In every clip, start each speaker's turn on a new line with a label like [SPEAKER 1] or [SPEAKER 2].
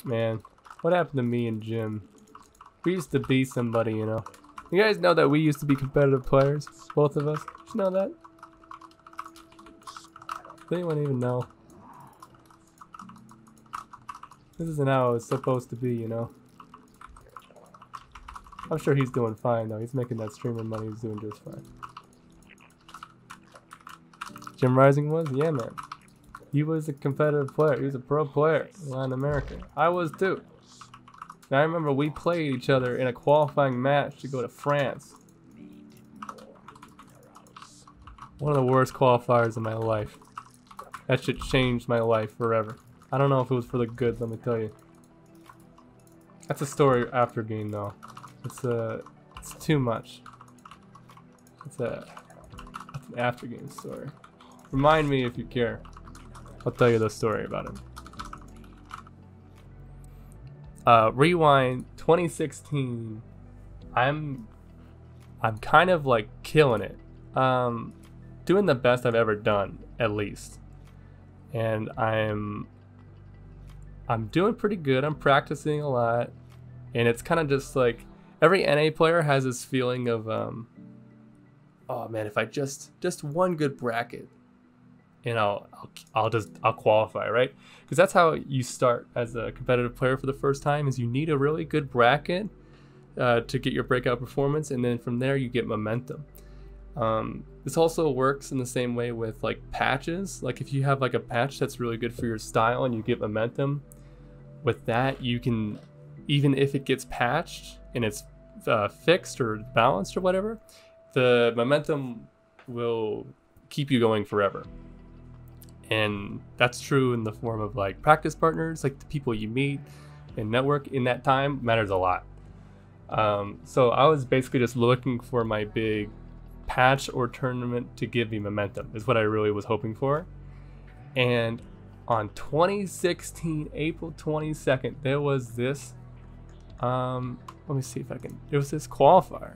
[SPEAKER 1] Man, what happened to me and Jim? We used to be somebody, you know. You guys know that we used to be competitive players, both of us. Did you know that? Does anyone even know? This isn't how it's supposed to be, you know. I'm sure he's doing fine though. He's making that streamer money. He's doing just fine. Jim Rising was? Yeah, man. He was a competitive player. He was a pro player in Latin America. I was too. And I remember we played each other in a qualifying match to go to France. One of the worst qualifiers in my life. That shit changed my life forever. I don't know if it was for the good, let me tell you. That's a story after game though. It's too much. It's an after game story. Remind me if you care. I'll tell you the story about it. Rewind 2016. I'm kind of like killing it. Doing the best I've ever done, at least. And I'm doing pretty good. I'm practicing a lot. And it's kind of just like every NA player has this feeling of oh man, if I just one good bracket, you know, I'll qualify, right? Because that's how you start as a competitive player for the first time, is you need a really good bracket to get your breakout performance, and then from there you get momentum. This also works in the same way with like patches. Like if you have like a patch that's really good for your style and you get momentum with that, you can, even if it gets patched and it's fixed or balanced or whatever, the momentum will keep you going forever. And that's true in the form of like practice partners, like the people you meet and network in that time matters a lot. So I was basically just looking for my big patch or tournament to give me momentum, is what I really was hoping for. And on 2016, April 22nd, there was this, let me see if I can, it was this qualifier.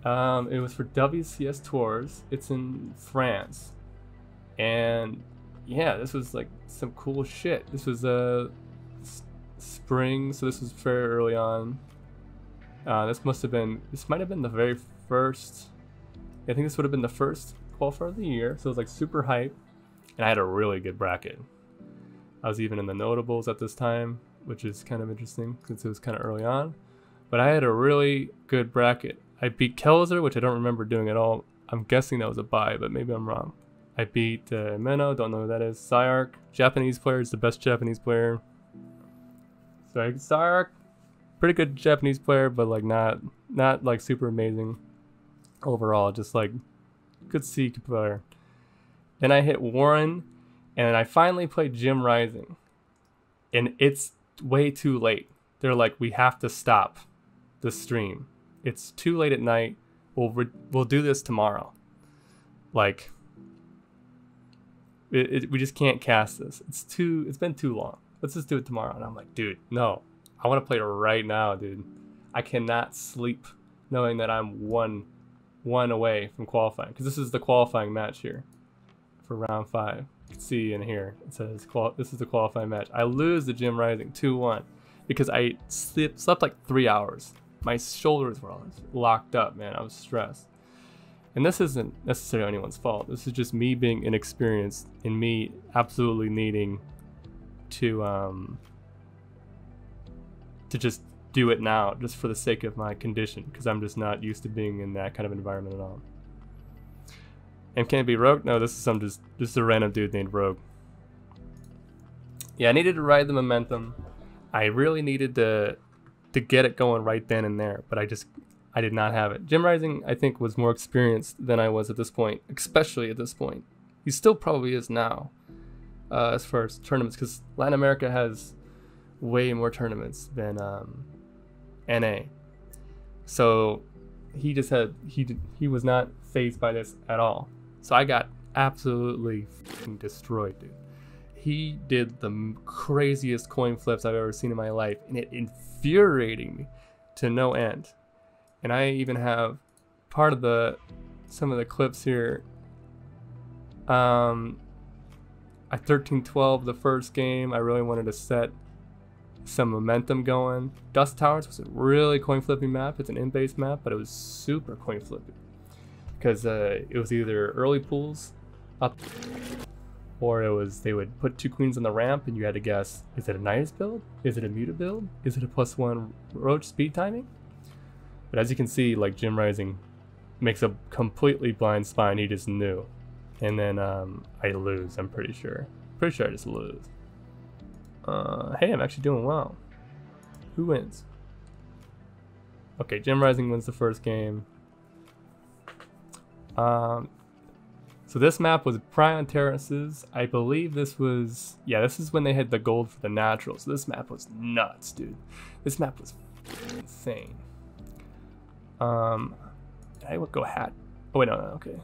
[SPEAKER 1] It was for WCS Tours. It's in France. And yeah, this was like some cool shit. This was spring, so this was very early on. This might have been the very first, I think this would have been the first qualifier of the year, so it was like super hype, and I had a really good bracket. I was even in the notables at this time, which is kind of interesting since it was kind of early on, but I had a really good bracket. I beat Kelzer, which I don't remember doing at all. I'm guessing that was a bye, but maybe I'm wrong. I beat Meno, don't know who that is. Syark, Japanese player, is the best Japanese player. So Syark, pretty good Japanese player, but like not like super amazing overall, just like good C player. Then I hit Warren, and I finally played Jim Rising, and it's way too late. They're like, we have to stop the stream. It's too late at night. We'll do this tomorrow. Like, we just can't cast this. It's been too long. Let's just do it tomorrow. And I'm like, dude, no. I want to play it right now, dude. I cannot sleep knowing that I'm one away from qualifying, because this is the qualifying match here for round 5. You can see in here it says this is the qualifying match. I lose the Jim Rising 2-1 because I slept like 3 hours. My shoulders were all locked up, man. I was stressed. And this isn't necessarily anyone's fault. This is just me being inexperienced and me absolutely needing to just do it now, just for the sake of my condition, because I'm just not used to being in that kind of environment at all. And can it be Rogue? No, this is just a random dude named Rogue. Yeah, I needed to ride the momentum. I really needed to get it going right then and there, but I did not have it. Jim Rising, I think, was more experienced than I was at this point, especially at this point. He still probably is now, as far as tournaments, because Latin America has way more tournaments than NA. So he just had, he was not fazed by this at all. So I got absolutely fucking destroyed, dude. He did the craziest coin flips I've ever seen in my life, and it infuriating me to no end. And I even have part of some of the clips here. I 13-12 the first game. I really wanted to set some momentum going. Dust Towers was a really coin flipping map. It's an in-base map, but it was super coin flipping because it was either early pools up, or it was they would put 2 queens on the ramp and you had to guess, is it a Nidus build? Is it a Muta build? Is it a +1 Roach speed timing? But as you can see, like Jim Rising makes a completely blind spine. He just knew. And then I lose, I'm pretty sure. Pretty sure I just lose. Hey, I'm actually doing well. Who wins? Okay, Jim Rising wins the first game. So this map was Prion Terraces. I believe this was, yeah, this is when they had the gold for the natural. So this map was nuts, dude. This map was insane. I would go hat. Oh wait, no, okay.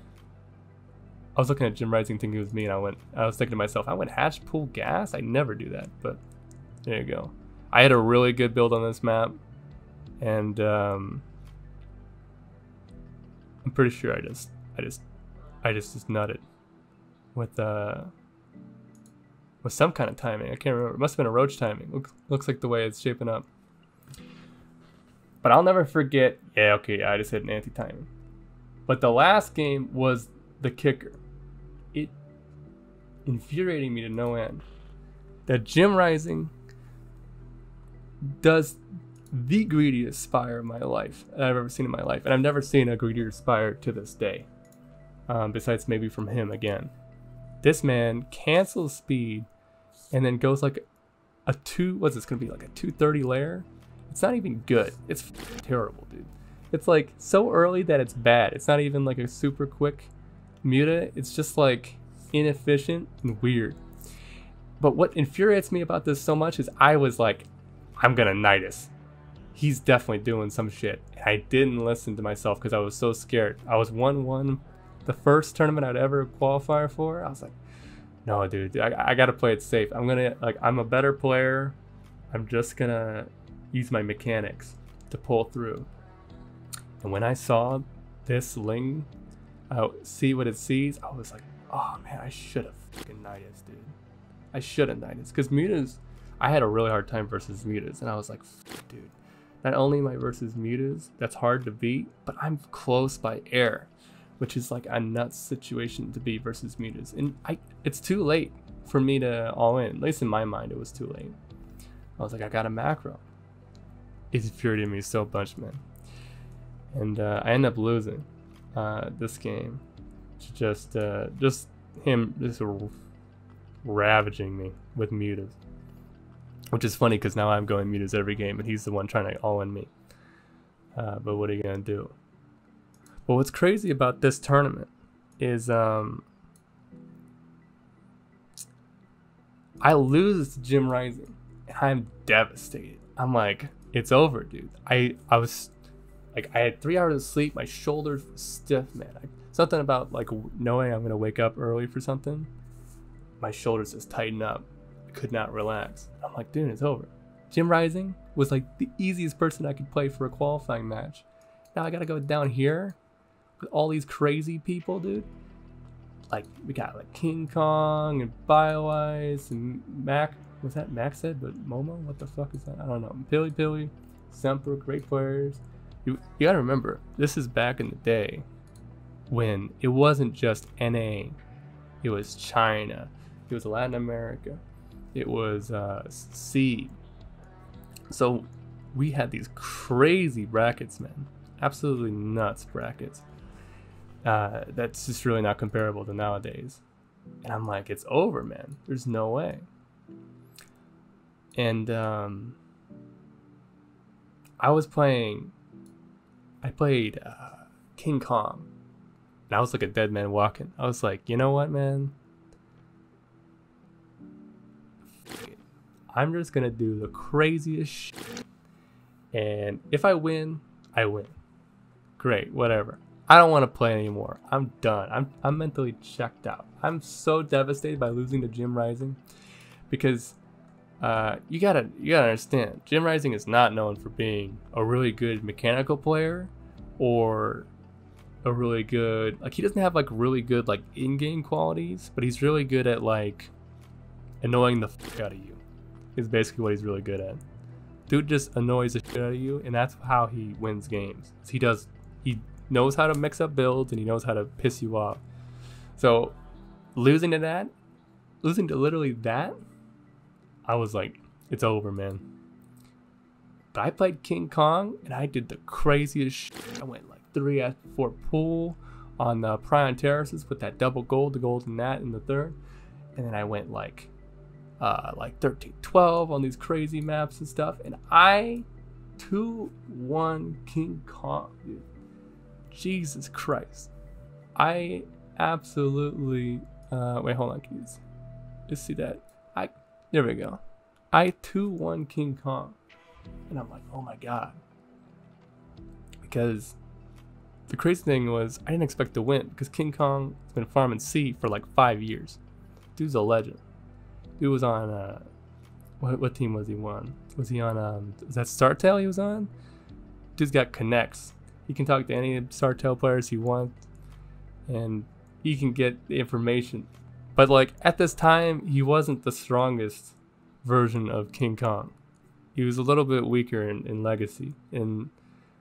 [SPEAKER 1] I was looking at Jim Rising thinking it was me, and I was thinking to myself, I went hatch pool gas? I never do that, but there you go. I had a really good build on this map, and I'm pretty sure I just nutted with some kind of timing. I can't remember. It must have been a Roach timing. Looks like the way it's shaping up. But I'll never forget. Yeah, okay, I just hit an anti-timing. But the last game was the kicker. It infuriating me to no end that Jim Rising does the greediest spire of my life that I've ever seen in my life, and I've never seen a greedier spire to this day, besides maybe from him again. This man cancels speed and then goes like a what's this gonna be, like a 230 layer? It's not even good. It's terrible, dude. It's like so early that it's bad. It's not even like a super quick Muta. It's just like inefficient and weird. But what infuriates me about this so much is I was like, I'm gonna Nidus. He's definitely doing some shit. And I didn't listen to myself because I was so scared. I was 1-1 the first tournament I'd ever qualify for. I was like, no, dude, I gotta play it safe. I'm a better player. I'm just gonna use my mechanics to pull through. And when I saw this Ling see what it sees, I was like, oh man, I should have fucking Nidus, dude. I should have Nidus. Because Mutas, I had a really hard time versus Mutas. And I was like, dude, not only am I versus Mutas, that's hard to beat, but I'm close by air, which is like a nuts situation to be versus Mutas. And it's too late for me to all in. At least in my mind, it was too late. I was like, I got a macro. It infuriated me so much, man. And I ended up losing this game to just him just ravaging me with Mutas, which is funny because now I'm going Mutas every game and he's the one trying to all in me. But what are you gonna do? But what's crazy about this tournament is I lose to Jim Rising and I'm devastated. I'm like, it's over, dude. I was like, I had 3 hours of sleep. My shoulders were stiff, man. Something about like knowing I'm gonna wake up early for something. My shoulders just tighten up. I could not relax. I'm like, dude, it's over. Jim Rising was like the easiest person I could play for a qualifying match. Now I gotta go down here with all these crazy people, dude. Like we got like King Kong and BioIce and Mac. Was that Mac said? But Momo? What the fuck is that? I don't know. Pilly, Semper, great players. You gotta remember, this is back in the day when it wasn't just NA. It was China. It was Latin America. It was Seed. So we had these crazy brackets, man. Absolutely nuts brackets. That's just really not comparable to nowadays. And I'm like, it's over, man. There's no way. And I played King Kong. And I was like a dead man walking. I was like, you know what, man? I'm just gonna do the craziest shit. And if I win, I win. Great, whatever. I don't want to play anymore. I'm done. I'm mentally checked out. I'm so devastated by losing to Jim Rising because you gotta understand, Jim Rising is not known for being a really good mechanical player or a really good, like, he doesn't have like really good like in-game qualities, but he's really good at like annoying the fuck out of you. is basically what he's really good at. Dude just annoys the shit out of you, and that's how he wins games. He knows how to mix up builds, and he knows how to piss you off. So losing to literally that, I was like, it's over, man. But I played King Kong, and I did the craziest shit. I went like 3-4 pool on the Prion Terraces with that double gold, the gold and that in the third. And then I went like 13-12 on these crazy maps and stuff. And I 2-1 King Kong, dude. Jesus Christ. I absolutely, wait, hold on, please. Just see that. There we go. I 2-1 King Kong. And I'm like, oh my god. Because the crazy thing was, I didn't expect to win, because King Kong has been farming C for like 5 years. Dude's a legend. Dude was on, what team was he on? Was he on, was that Startail he was on? Dude's got connects. He can talk to any Startail players he wants, and he can get the information. But like, at this time, he wasn't the strongest version of King Kong. He was a little bit weaker in Legacy, and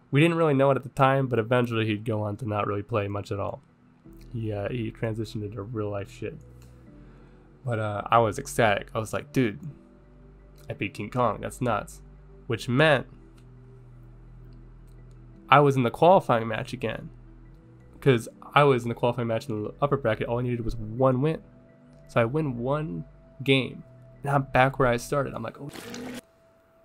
[SPEAKER 1] we didn't really know it at the time, but eventually he'd go on to not really play much at all. He transitioned into real life shit. But I was ecstatic. I was like, dude, I beat King Kong. That's nuts. Which meant I was in the qualifying match again. Because I was in the qualifying match in the upper bracket. All I needed was 1 win. So I win 1 game. And I'm back where I started. I'm like, oh,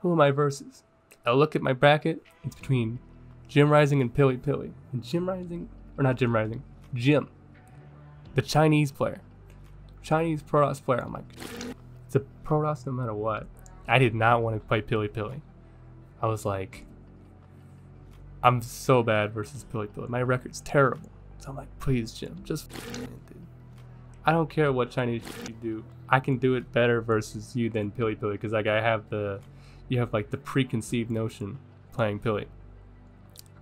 [SPEAKER 1] who am I versus? I look at my bracket. It's between Jim Rising and Pilly Pilly. And Jim Rising, or not Jim Rising, Jim, the Chinese player. Chinese Protoss player. I'm like, it's a Protoss no matter what. I did not want to play Pilly Pilly. I was like, I'm so bad versus Pilly Pilly. My record's terrible. So I'm like, please, Jim, just dude. I don't care what Chinese you do. I can do it better versus you than Pilly Pilly, because like you have like the preconceived notion playing Pilly.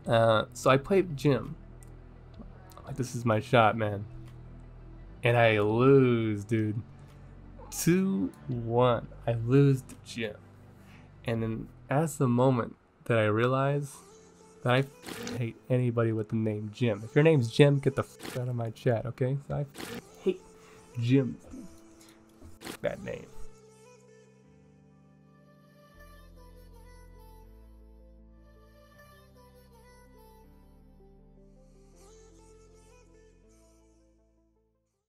[SPEAKER 1] So I played Jim. I'm like, this is my shot, man. And I lose, dude. 2-1. I lose to Jim. And then that's the moment that I realize that I hate anybody with the name Jim. If your name's Jim, get the fuck out of my chat, okay? So I hate Jim. That name.